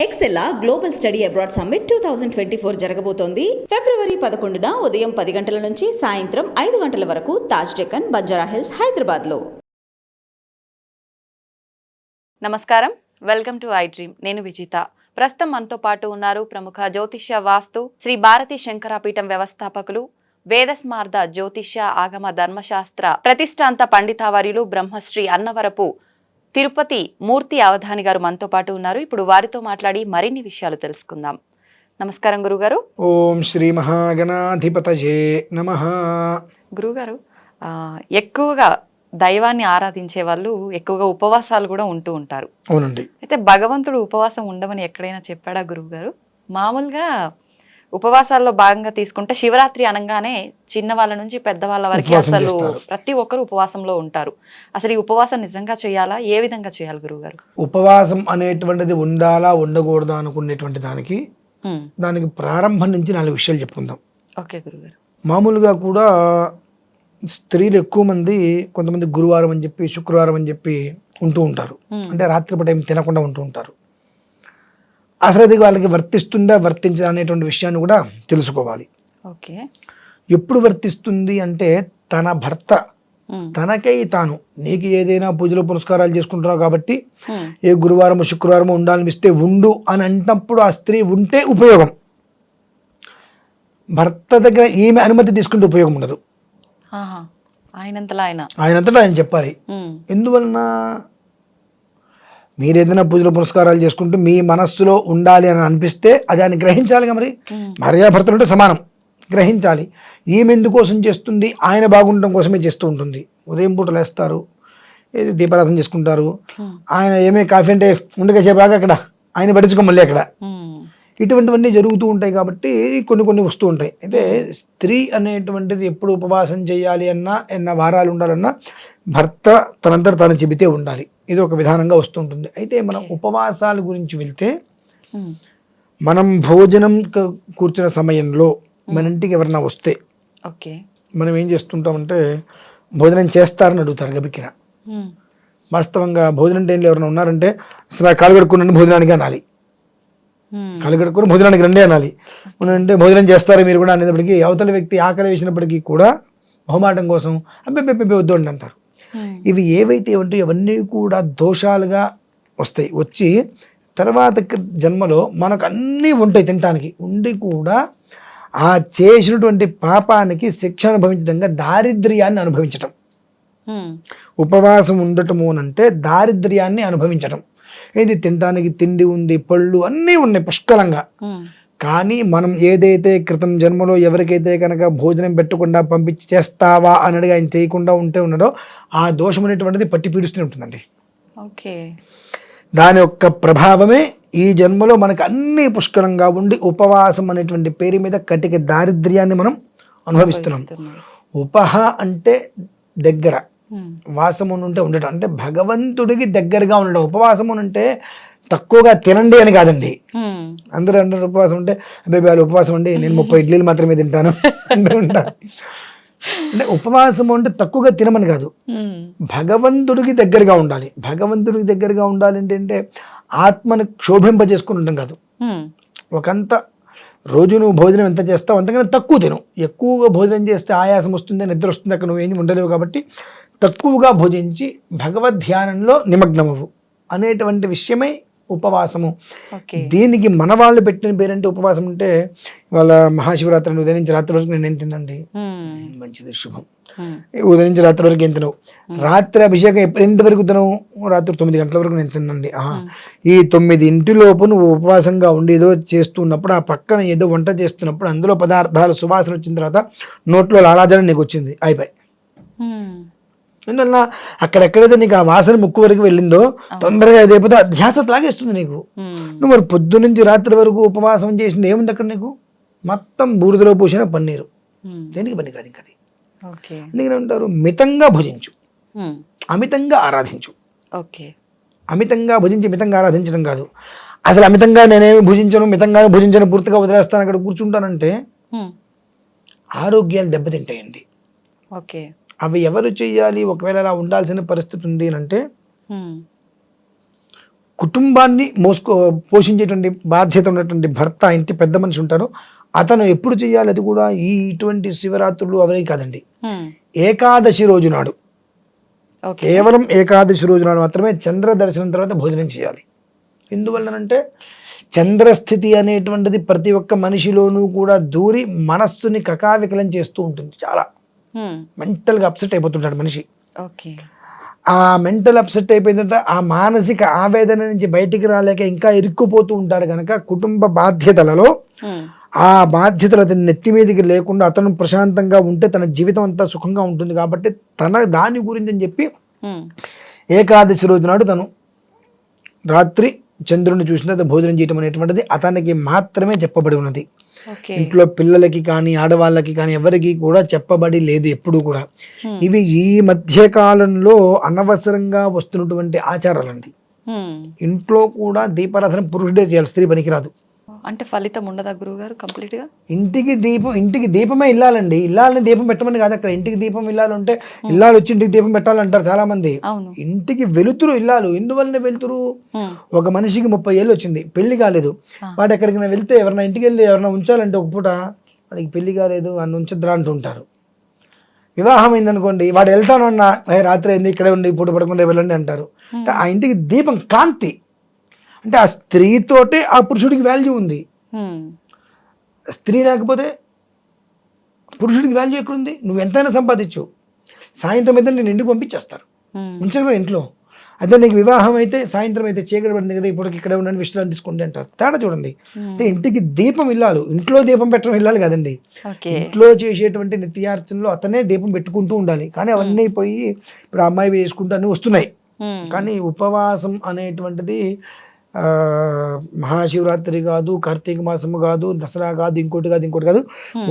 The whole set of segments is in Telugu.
ఎక్సెల్లా గ్లోబల్ స్టడీ అబ్రాడ్ సమ్మిట్ 2024 జరగబోతోంది. ఫిబ్రవరి 11న ఉదయం 10 గంటల నుంచి సాయంత్రం 5 గంటల వరకు తాజ్ డెక్కన్, బంజారాహిల్స్, హైదరాబాద్లో. నమస్కారం, వెల్కమ్ టు ఐ డ్రీమ్. నేను విజిత. ప్రస్తుతం మనతో పాటు ఉన్నారు ప్రముఖ జ్యోతిష్య వాస్తు శ్రీ భారతీ శంకరాపీఠం వ్యవస్థాపకులు, వేదస్మార్ద జ్యోతిష్య ఆగమ ధర్మశాస్త్ర ప్రతిష్టాంత పండితావర్యులు బ్రహ్మశ్రీ అన్నవరపు తిరుపతి మూర్తి అవధాని గారు మనతో పాటు ఉన్నారు. ఇప్పుడు వారితో మాట్లాడి మరిన్ని విషయాలు తెలుసుకుందాం. నమస్కారం గురుగారు. ఓం శ్రీ మహాగణాధిపతయే నమః. గురుగారు, ఎక్కువగా దైవాన్ని ఆరాధించే వాళ్ళు ఎక్కువగా ఉపవాసాలు కూడా ఉంటూ ఉంటారు. అవునండి. అయితే భగవంతుడు ఉపవాసం ఉండమని ఎక్కడైనా చెప్పాడా గురువుగారు? మామూలుగా ఉపవాసాల్లో భాగంగా తీసుకుంటే శివరాత్రి అనగానే చిన్న వాళ్ళ నుంచి పెద్దవాళ్ళ వరకు అసలు ప్రతి ఒక్కరు ఉపవాసంలో ఉంటారు. అసలు ఈ ఉపవాసం నిజంగా చేయాలా? ఏ విధంగా చేయాలి గురువుగారు? ఉపవాసం అనేటువంటిది ఉండాలా ఉండకూడదా అనుకునేటువంటి దానికి ప్రారంభం నుంచి 4 విషయాలు చెప్పుకుందాం. ఓకే గురుగారు. మామూలుగా కూడా స్త్రీలు ఎక్కువ మంది, కొంతమంది గురువారం అని చెప్పి శుక్రవారం అని చెప్పి ఉంటూ ఉంటారు. అంటే రాత్రిపూట ఏం తినకుండా ఉంటూ ఉంటారు. అసలు అది వాళ్ళకి వర్తిస్తుందా వర్తించదా అనేటువంటి విషయాన్ని కూడా తెలుసుకోవాలి. ఓకే. ఎప్పుడు వర్తిస్తుంది అంటే తన భర్త తనకై తాను, నీకు ఏదైనా పూజలు పురస్కారాలు చేసుకుంటున్నావు కాబట్టి ఏ గురువారము శుక్రవారము ఉండాలనిపిస్తే ఉండు అని అంటున్నప్పుడు ఆ స్త్రీ ఉంటే ఉపయోగం. భర్త దగ్గర ఈమె అనుమతి తీసుకుంటే ఉపయోగం ఉండదు. ఆయనంతటా ఆయన చెప్పాలి. ఎందువలన? మీరు ఏదైనా పూజలు పురస్కారాలు చేసుకుంటూ మీ మనస్సులో ఉండాలి అని అనిపిస్తే అది ఆయన గ్రహించాలిగా. మరి భార్యాభర్తలు ఉంటే సమానం, గ్రహించాలి. ఈమె ఎందుకోసం చేస్తుంది? ఆయన బాగుండటం కోసమే చేస్తూ ఉంటుంది. ఉదయం పూట లేస్తారు, ఏది దీపారాధన చేసుకుంటారు. ఆయన ఏమే కాఫీ అంటే ఉండగా బాగా అక్కడ ఆయన పట్టించుకో మళ్ళీ అక్కడ ఇటువంటివన్నీ జరుగుతూ ఉంటాయి. కాబట్టి కొన్ని వస్తూ ఉంటాయి. అయితే స్త్రీ అనేటువంటిది ఎప్పుడు ఉపవాసం చేయాలి అన్నా, ఎన్న వారాలు ఉండాలన్నా భర్త తనంతట తాను చెబితే ఉండాలి. ఇది ఒక విధానంగా వస్తుంటుంది. అయితే మనం ఉపవాసాల గురించి వెళ్తే, మనం భోజనం కూర్చున్న సమయంలో మన ఇంటికి ఎవరన్నా వస్తే మనం ఏం చేస్తుంటామంటే, భోజనం చేస్తారని అడుగుతారు గబిక్కిన. వాస్తవంగా భోజనం టైంలో ఎవరైనా ఉన్నారంటే అసలు కాలు కడుక్కునండి భోజనానికి అనాలి. కాలు కడుక్కుని భోజనానికి రండి అనాలి. అంటే భోజనం చేస్తారా మీరు కూడా అనేటప్పటికీ అవతల వ్యక్తి ఆకలి వేసినప్పటికీ కూడా మొహమాటం కోసం అబ్బెబ్బెబ్బె వద్దు అండి అంటారు. ఇవి ఏవైతే ఉంటాయో అవన్నీ కూడా దోషాలుగా వస్తాయి. వచ్చి తర్వాత జన్మలో మనకు అన్నీ ఉంటాయి తినటానికి, ఉండి కూడా ఆ చేసినటువంటి పాపానికి శిక్ష అనుభవించడంగా దారిద్ర్యాన్ని అనుభవించటం. ఉపవాసం ఉండటము అంటే దారిద్ర్యాన్ని అనుభవించటం. ఇది తినటానికి తిండి ఉంది, పళ్ళు అన్నీ ఉన్నాయి పుష్కలంగా. కానీ మనం ఏదైతే క్రితం జన్మలో ఎవరికైతే కనుక భోజనం పెట్టకుండా పంపించి చేస్తావా అని ఆయన చేయకుండా ఉన్నాడో ఆ దోషం అనేటువంటిది పట్టి పీడిస్తూనే ఉంటుందండి. ఓకే. దాని యొక్క ప్రభావమే ఈ జన్మలో మనకు అన్ని పుష్కలంగా ఉండి ఉపవాసం అనేటువంటి పేరు మీద కటిక దారిద్ర్యాన్ని మనం అనుభవిస్తున్నాం. ఉపహ అంటే దగ్గర, వాసము అంటే ఉండటం, అంటే భగవంతుడికి దగ్గరగా ఉండడం. ఉపవాసము అంటే తక్కువగా తినండి అని కాదండి. అందరూ అంటారు ఉపవాసం అంటే అబ్బాయి వాళ్ళు ఉపవాసం అండి, నేను 30 ఇడ్లీలు మాత్రమే తింటాను అంటూ ఉంటారు. అంటే ఉపవాసం అంటే తక్కువగా తినమని కాదు, భగవంతుడికి దగ్గరగా ఉండాలి. భగవంతుడికి దగ్గరగా ఉండాలి అంటే ఆత్మను క్షోభింపజేసుకుని ఉండడం కాదు. ఒకంత రోజు నువ్వు భోజనం ఎంత చేస్తావు అంతకన్నా తక్కువ తిను. ఎక్కువగా భోజనం చేస్తే ఆయాసం వస్తుంది, నిద్ర వస్తుంది, అక్కడ నువ్వేం ఉండలేవు. కాబట్టి తక్కువగా భోజించి భగవద్ ధ్యానంలో నిమగ్నమవు అనేటువంటి విషయమై ఉపవాసము. దీనికి మన వాళ్ళు పెట్టిన పేరంటే ఉపవాసం అంటే వాళ్ళ మహాశివరాత్రి ఉదయం నుంచి రాత్రి వరకు నేను ఏం తినండి, మంచిది, శుభం. ఉదయం నుంచి రాత్రి వరకు ఏం తినవు. రాత్రి అభిషేకం ఎప్పుడు వరకు తినవు? రాత్రి 9 గంటల వరకు నేను తినండి. ఈ 9 లోపు నువ్వు ఉపవాసంగా ఉండి ఏదో చేస్తున్నప్పుడు, ఆ పక్కన ఏదో వంట చేస్తున్నప్పుడు అందులో పదార్థాలు సువాసన వచ్చిన తర్వాత నోట్లో లాలాజలం నీకు వచ్చింది, అయిపోయి. ఎందువల్ల అక్కడెక్కడైతే నీకు ఆ వాసన ముక్కు వరకు వెళ్ళిందో తొందరగా ఏదైపోతే ధ్యాస లాగేస్తుంది నీకు. నువ్వు మరి పొద్దు నుంచి రాత్రి వరకు ఉపవాసం చేసింది ఏముంది అక్కడ నీకు? మొత్తం బూడిదలో పూసిన పన్నీరు. దేనికి పని కాదు ఇంకా. అందుకని అంటారు మితంగా భుజించు, అమితంగా ఆరాధించు. అమితంగా భుజించి మితంగా ఆరాధించడం కాదు. అసలు అమితంగా నేనేమి భుజించను, మితంగానే భుజించను, పూర్తిగా వదిలేస్తాను, అక్కడ కూర్చుంటానంటే ఆరోగ్యాలు దెబ్బతింటాయండి. అవి ఎవరు చెయ్యాలి? ఒకవేళ అలా ఉండాల్సిన పరిస్థితి ఉంది అంటే కుటుంబాన్ని పోషించేటువంటి బాధ్యత ఉన్నటువంటి భర్త, ఇంటి పెద్ద మనిషి ఉంటారు, అతను ఎప్పుడు చేయాలి అది కూడా ఇటువంటి శివరాత్రులు అవే కాదండి, ఏకాదశి రోజు నాడు, కేవలం ఏకాదశి రోజు నాడు మాత్రమే చంద్ర దర్శనం తర్వాత భోజనం చేయాలి. ఎందువల్లనంటే చంద్రస్థితి అనేటువంటిది ప్రతి ఒక్క మనిషిలోనూ కూడా దూరి మనస్సుని కకావికలం చేస్తూ ఉంటుంది. చాలా మెంటల్గా అప్సెట్ అయిపోతుంటాడు మనిషి. ఆ మెంటల్ అప్సెట్ అయిపోయిన తర్వాత ఆ మానసిక ఆవేదన నుంచి బయటికి రాలేక ఇంకా ఇరుక్కుపోతూ ఉంటాడు కనుక కుటుంబ బాధ్యతలలో ఆ బాధ్యతలు అతని నెత్తి మీదకి లేకుండా అతను ప్రశాంతంగా ఉంటే తన జీవితం అంతా సుఖంగా ఉంటుంది. కాబట్టి దాని గురించి అని చెప్పి ఏకాదశి రోజు నాడు తను రాత్రి చంద్రుని చూసిన తర్వాత భోజనం చేయటం అనేటువంటిది అతనికి మాత్రమే చెప్పబడి ఉన్నది. ఇంట్లో పిల్లలకి కానీ ఆడవాళ్ళకి కానీ ఎవరికి కూడా చెప్పబడి లేదు ఎప్పుడు కూడా. ఇవి ఈ మధ్య కాలంలో అనవసరంగా వస్తున్నటువంటి ఆచారాలండి. ఇంట్లో కూడా దీపారాధన పురుషుడే చేయాలి, స్త్రీ పనికిరాదు. అంటే ఫలితం ఉండదా గురువుగారు కంప్లీట్ గా? ఇంటికి దీపమే ఇల్లాలండి. ఇల్లాలని దీపం పెట్టమని కాదు, అక్కడ ఇంటికి దీపం ఇల్లాలు ఉంటే ఇల్లాలు వచ్చి ఇంటికి దీపం పెట్టాలంటారు చాలా మంది. ఇంటికి వెలుతురు ఇల్లాలు. ఎందువల్ల వెలుతురు? ఒక మనిషికి 30 ఏళ్ళు వచ్చింది, పెళ్లి కాలేదు, వాడు ఎక్కడికైనా వెళ్తే ఎవరైనా ఇంటికి వెళ్ళి ఎవరైనా ఉంచాలంటే ఒక పూట వాడికి పెళ్లి కాలేదు అని ఉంచద్రా అంటుంటారు. వివాహం అయిందనుకోండి, వాడు వెళ్తాను అన్నా రాత్రి అయింది ఇక్కడే ఉండి పూట పడకుండా వెళ్ళండి అంటారు. ఆ ఇంటికి దీపం కాంతి. అంటే ఆ స్త్రీతోటే ఆ పురుషుడికి వాల్యూ ఉంది. స్త్రీ లేకపోతే పురుషుడికి వాల్యూ ఎక్కడుంది? నువ్వు ఎంతైనా సంపాదించు, సాయంత్రం అయితే నేను ఇంటికి పంపించేస్తారు, ఉంచగలరా ఇంట్లో. అదే నీకు వివాహం అయితే సాయంత్రం అయితే చీకటి పడింది కదా, ఇప్పటికి ఇక్కడే ఉండండి విశ్రాంతి తీసుకోండి అంటారు. తేడా చూడండి. అంటే ఇంటికి దీపం ఇల్లాలు, ఇంట్లో దీపం పెట్టడం ఇల్లాలి కదండి. ఇంట్లో చేసేటువంటి నిత్యార్చనలో అతనే దీపం పెట్టుకుంటూ ఉండాలి. కానీ అవన్నీ పోయి ఇప్పుడు అమ్మాయి వేసుకుంటూ అన్నీ వస్తున్నాయి. కానీ ఉపవాసం అనేటువంటిది మహాశివరాత్రి కాదు, కార్తీక మాసము కాదు, దసరా కాదు, ఇంకోటి కాదు.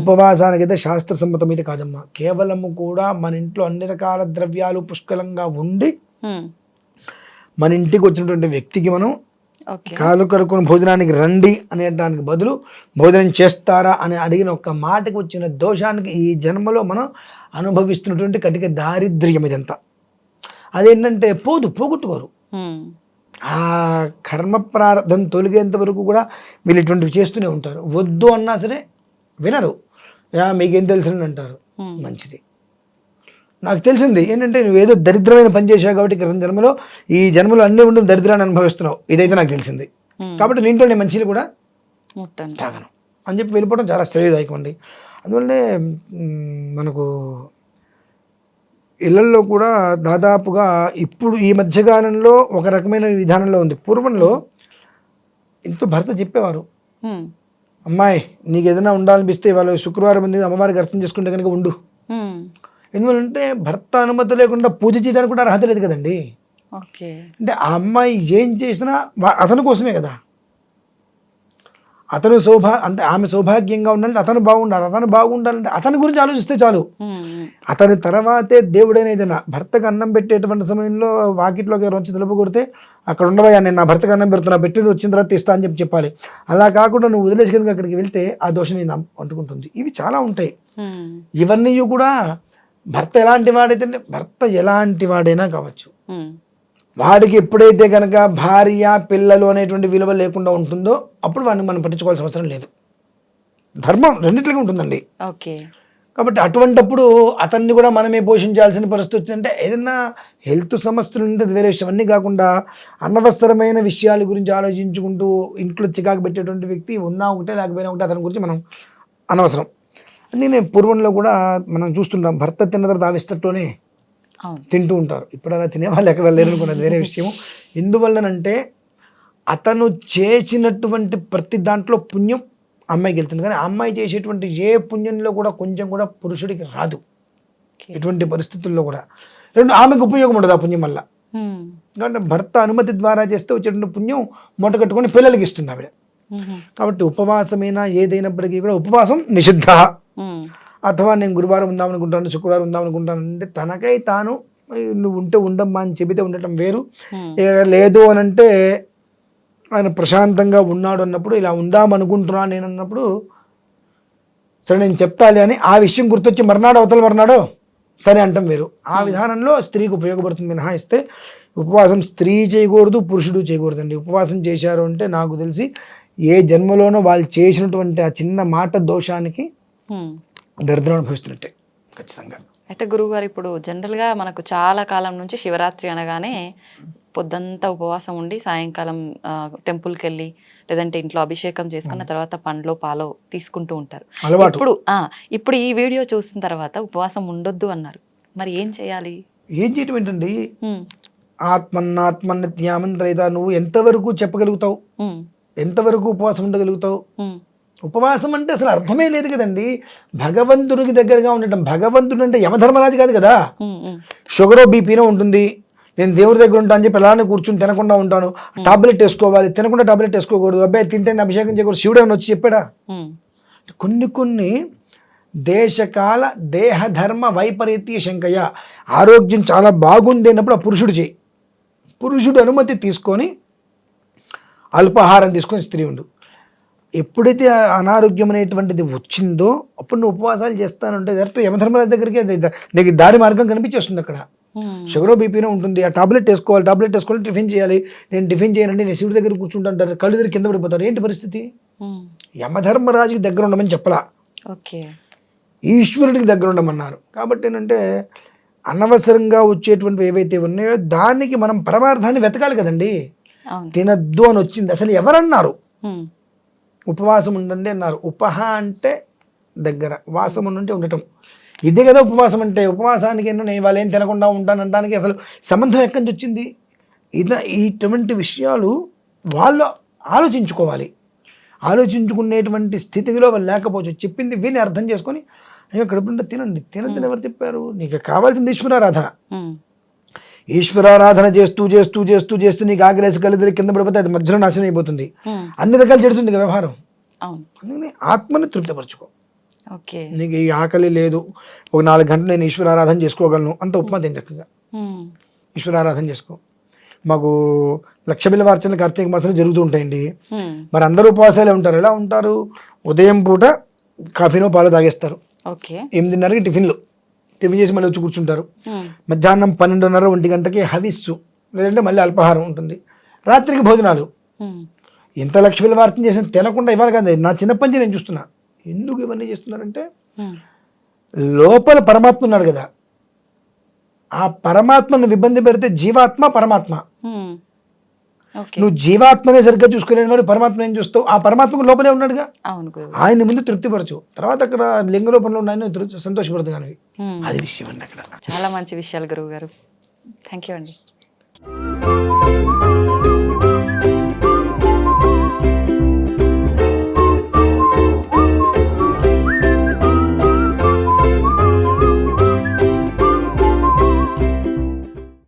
ఉపవాసానికి అయితే శాస్త్ర సమ్మతం అయితే కాదమ్మా. కేవలము కూడా మన ఇంట్లో అన్ని రకాల ద్రవ్యాలు పుష్కలంగా ఉండి మన ఇంటికి వచ్చినటువంటి వ్యక్తికి మనం కాలు కడుక్కొని భోజనానికి రండి అనేటానికి బదులు భోజనం చేస్తారా అని అడిగిన ఒక్క మాటకి వచ్చిన దోషానికి ఈ జన్మలో మనం అనుభవిస్తున్నటువంటి కటిక దారిద్ర్యం ఇదంతా. అదేంటంటే పోగొట్టుకోరు. ఆ కర్మ ప్రారంధం తొలగేంత వరకు కూడా వీళ్ళు ఇటువంటివి చేస్తూనే ఉంటారు. వద్దు అన్నా సరే వినరు. మీకేం తెలిసింది అంటారు. మంచిది, నాకు తెలిసింది ఏంటంటే నువ్వేదో దరిద్రమైన పని చేసావు కాబట్టి క్రితం జన్మలో ఈ జన్మలో అన్నీ ఉండి దరిద్రాన్ని అనుభవిస్తున్నావు, ఇదైతే నాకు తెలిసింది కాబట్టి నీంట్లో నేను మంచిని కూడా తాగను అని చెప్పి వెళ్ళిపోవడం చాలా శ్రేయదాయకం అండి. అందువల్లనే మనకు ఇళ్లల్లో కూడా దాదాపుగా ఇప్పుడు ఈ మధ్యకాలంలో ఒక రకమైన విధానంలో ఉంది. పూర్వంలో ఇంట్లో భర్త చెప్పేవారు, అమ్మాయి నీకు ఏదైనా ఉండాలనిపిస్తే ఇవాళ శుక్రవారం ఉంది అమ్మవారికి అర్థం చేసుకుంటే కనుక ఉండు. ఎందువల్లంటే భర్త అనుమతి లేకుండా పూజ చేయడానికి కూడా అర్హత లేదు కదండి. అంటే ఆ అమ్మాయి ఏం చేసినా అతని కోసమే కదా. అతను అంటే ఆమె సౌభాగ్యంగా ఉండాలంటే అతను బాగుండాలంటే అతని గురించి ఆలోచిస్తే చాలు. అతని తర్వాతే దేవుడైన ఏదైనా భర్తకు అన్నం పెట్టేటువంటి సమయంలో వాకిట్లోకి ఎవరు వచ్చి తలుపు కొడితే అక్కడ ఉండవయ్యా నేను నా భర్తకు అన్నం పెడుతున్నా, పెట్టింది వచ్చిన తర్వాత ఇస్తా అని చెప్పాలి. అలా కాకుండా నువ్వు వదిలేసి కనుక అక్కడికి వెళ్తే ఆ దోషం నేను అంటుకుంటుంది. ఇవి చాలా ఉంటాయి. ఇవన్నీ కూడా భర్త ఎలాంటి వాడైనా కావచ్చు, వాడికి ఎప్పుడైతే కనుక భార్య పిల్లలు అనేటువంటి విలువ లేకుండా ఉంటుందో అప్పుడు వాడిని మనం పట్టించుకోవాల్సిన అవసరం లేదు. ధర్మం రెండిట్లకి ఉంటుందండి. కాబట్టి అటువంటప్పుడు అతన్ని కూడా మనమే పోషించాల్సిన పరిస్థితి వచ్చిందంటే ఏదైనా హెల్త్ సమస్యలు ఉంటే వేరే విషయం. అన్నీ కాకుండా అనవసరమైన విషయాల గురించి ఆలోచించుకుంటూ ఇంట్లో చికాకు పెట్టేటువంటి వ్యక్తి ఉన్నా ఒకటే లేకపోయినా ఒకటే అతని గురించి మనం అనవసరం. అందుకనే పూర్వంలో కూడా మనం చూస్తుంటాం, భర్త తిన్న తర్వాత ఆవిస్తట్లోనే తింటూ ఉంటారు. ఇప్పుడు అలా తినేవాళ్ళు ఎక్కడ లేరనుకున్నది వేరే విషయం. ఎందువల్లనంటే అతను చేసినటువంటి ప్రతి దాంట్లో పుణ్యం అమ్మాయికి వెళ్తుంది, కానీ అమ్మాయి చేసేటువంటి ఏ పుణ్యంలో కూడా కొంచెం కూడా పురుషుడికి రాదు. ఎటువంటి పరిస్థితుల్లో కూడా ఆమెకు ఉపయోగం ఉండదు ఆ పుణ్యం వల్ల. కాబట్టి భర్త అనుమతి ద్వారా చేస్తే వచ్చేటువంటి పుణ్యం మూట కట్టుకొని పిల్లలకి ఇస్తుంది ఆవిడ. కాబట్టి ఉపవాసమైనా ఏదైనప్పటికీ కూడా ఉపవాసం నిషిద్ధ. అథవా నేను గురువారం ఉందామనుకుంటాను, శుక్రవారం ఉందామనుకుంటాను అంటే తనకై తాను నువ్వు ఉంటే ఉండమ్మా అని చెబితే ఉండటం వేరు. లేదు అని అంటే ఆయన ప్రశాంతంగా ఉన్నాడు అన్నప్పుడు, ఇలా ఉందామనుకుంటున్నాను నేను అన్నప్పుడు సరే నేను చెప్తాలి అని ఆ విషయం గుర్తొచ్చి మర్నాడో సరే అంటాం వేరు. ఆ విధానంలో స్త్రీకి ఉపయోగపడుతుంది మినహాయిస్తే ఉపవాసం స్త్రీ చేయకూడదు, పురుషుడు చేయకూడదండి. ఉపవాసం చేశారు అంటే నాకు తెలిసి ఏ జన్మలోనో వాళ్ళు చేసినటువంటి ఆ చిన్న మాట దోషానికి దరిద్రం అనుభవిస్తున్నట్టే ఖచ్చితంగా. అయితే గురువుగారు ఇప్పుడు జనరల్గా మనకు చాలా కాలం నుంచి శివరాత్రి అనగానే పొద్దంతా ఉపవాసం ఉండి సాయంకాలం టెంపుల్కి వెళ్ళి లేదంటే ఇంట్లో అభిషేకం చేసుకున్న తర్వాత పండ్లో పాలో తీసుకుంటూ ఉంటారు. అలవాటు. ఇప్పుడు ఈ వీడియో చూసిన తర్వాత ఉపవాసం ఉండొద్దు అన్నారు. మరి ఏం చేయాలి? ఏం చేయటం ఏంటండి, ఆత్మన్నిత్యామంత్రైత నువ్వు ఎంతవరకు చెప్పగలుగుతావు, ఎంతవరకు ఉపవాసం ఉండగలుగుతావు? ఉపవాసం అంటే అసలు అర్థమే లేదు కదండి. భగవంతుడికి దగ్గరగా ఉండటం. భగవంతుడు అంటే యమధర్మరాజు కాదు కదా. షుగరో బీపీనో ఉంటుంది, నేను దేవుడి దగ్గర ఉంటాను అని చెప్పి అలానే కూర్చుని తినకుండా ఉంటాను, టాబ్లెట్ వేసుకోవాలి, తినకుండా టాబ్లెట్ వేసుకోకూడదు, అబ్బాయి తింటే అభిషేకం చేయకూడదు, శివుడు అని వచ్చి చెప్పాడా? కొన్ని దేశకాల దేహధర్మ వైపరీత్య శంకయ, ఆరోగ్యం చాలా బాగుంది అన్నప్పుడు ఆ పురుషుడు చేయి. పురుషుడు అనుమతి తీసుకొని అల్పాహారం తీసుకొని స్త్రీ ఉండు. ఎప్పుడైతే అనారోగ్యం అనేటువంటిది వచ్చిందో అప్పుడు నువ్వు ఉపవాసాలు చేస్తానంటే డైరెక్ట్ యమధర్మరాజు దగ్గరికి నీకు దారి మార్గం కనిపించేస్తుంది. అక్కడ షుగరో బీపీనో ఉంటుంది, ఆ టాబ్లెట్ వేసుకోవాలి, టిఫిన్ చేయాలి. నేను టిఫిన్ చేయనండి, నేను శివుడి దగ్గర కూర్చుంటాను, కళ్ళు దగ్గర కింద పడిపోతారు. ఏంటి పరిస్థితి? యమధర్మరాజుకి దగ్గర ఉండమని చెప్పలా, ఈశ్వరుడికి దగ్గర ఉండమన్నారు. కాబట్టి ఏంటంటే అనవసరంగా వచ్చేటువంటివి ఏవైతే ఉన్నాయో దానికి మనం పరమార్థాన్ని వెతకాలి కదండి. తినద్దు అని వచ్చింది, అసలు ఎవరన్నారు? ఉపవాసం ఉండండి అన్నారు. ఉపహ అంటే దగ్గర, వాసం ఉంటే ఉండటం. ఇదే కదా ఉపవాసం అంటే. ఉపవాసానికి నేను వాళ్ళు ఏం తినకుండా ఉంటానంటానికి అసలు సంబంధం ఎక్కడి నుంచి వచ్చింది? ఇటువంటి విషయాలు వాళ్ళు ఆలోచించుకోవాలి. ఆలోచించుకునేటువంటి స్థితిలో వాళ్ళు లేకపోవచ్చు. చెప్పింది విని అర్థం చేసుకొని అయ్యో కడుపుంటే తినండి. తినద్దని ఎవరు చెప్పారు? నీకు కావాల్సింది ఈశ్వరారాధన. ఈశ్వరారాధన చేస్తూ చేస్తూ చేస్తూ చేస్తూ నీకు ఆగ్రేసి కలిసి కింద పడిపోతే అది మధ్యలో నాశనం అయిపోతుంది, అన్ని రకాలు చెడుతుంది వ్యవహారం. అందుకని ఆత్మని తృప్తిపరచుకో. నీకు ఈ ఆకలి లేదు, ఒక 4 గంటలు నేను ఈశ్వరారాధన చేసుకోగలను, అంత ఉప్మా తిని చక్కగా ఈశ్వరారాధన చేసుకో. మాకు లక్ష బిల్లవార్చనలు కార్తీక మాసంలో జరుగుతూ ఉంటాయండి. మరి అందరూ ఉపవాసాలే ఉంటారు. ఎలా ఉంటారు? ఉదయం పూట కాఫీనో పాలు తాగేస్తారు, 8:30కి టిఫిన్ చేసి మళ్ళీ వచ్చి కూర్చుంటారు. మధ్యాహ్నం 12:30 1 గంటకి హవిస్సు, లేదంటే మళ్ళీ అల్పాహారం ఉంటుంది. రాత్రికి భోజనాలు. ఎంత లక్ష బిల్లవార్చన చేసిన తినకుండా ఇవ్వాలి కదా. నా చిన్నప్పటి నుంచి నేను చూస్తున్నా. ఎందుకు ఇవన్నీ చేస్తున్నారంటే లోపల పరమాత్మ ఉన్నాడు కదా, ఆ పరమాత్మను ఇబ్బంది పెడితే జీవాత్మ పరమాత్మ. నువ్వు జీవాత్మనే సరిగ్గా చూసుకోలేని వాడు పరమాత్మ ఏం చూస్తావు? ఆ పరమాత్మకు లోపలే ఉన్నాడుగా, ఆయన ముందు తృప్తిపరచు. తర్వాత అక్కడ లింగ రూపంలో ఉన్నాయని సంతోషపడదు కానీ అది విషయం అండి. అక్కడ చాలా మంచి విషయాలు గురువు గారు. థ్యాంక్ యూ అండి.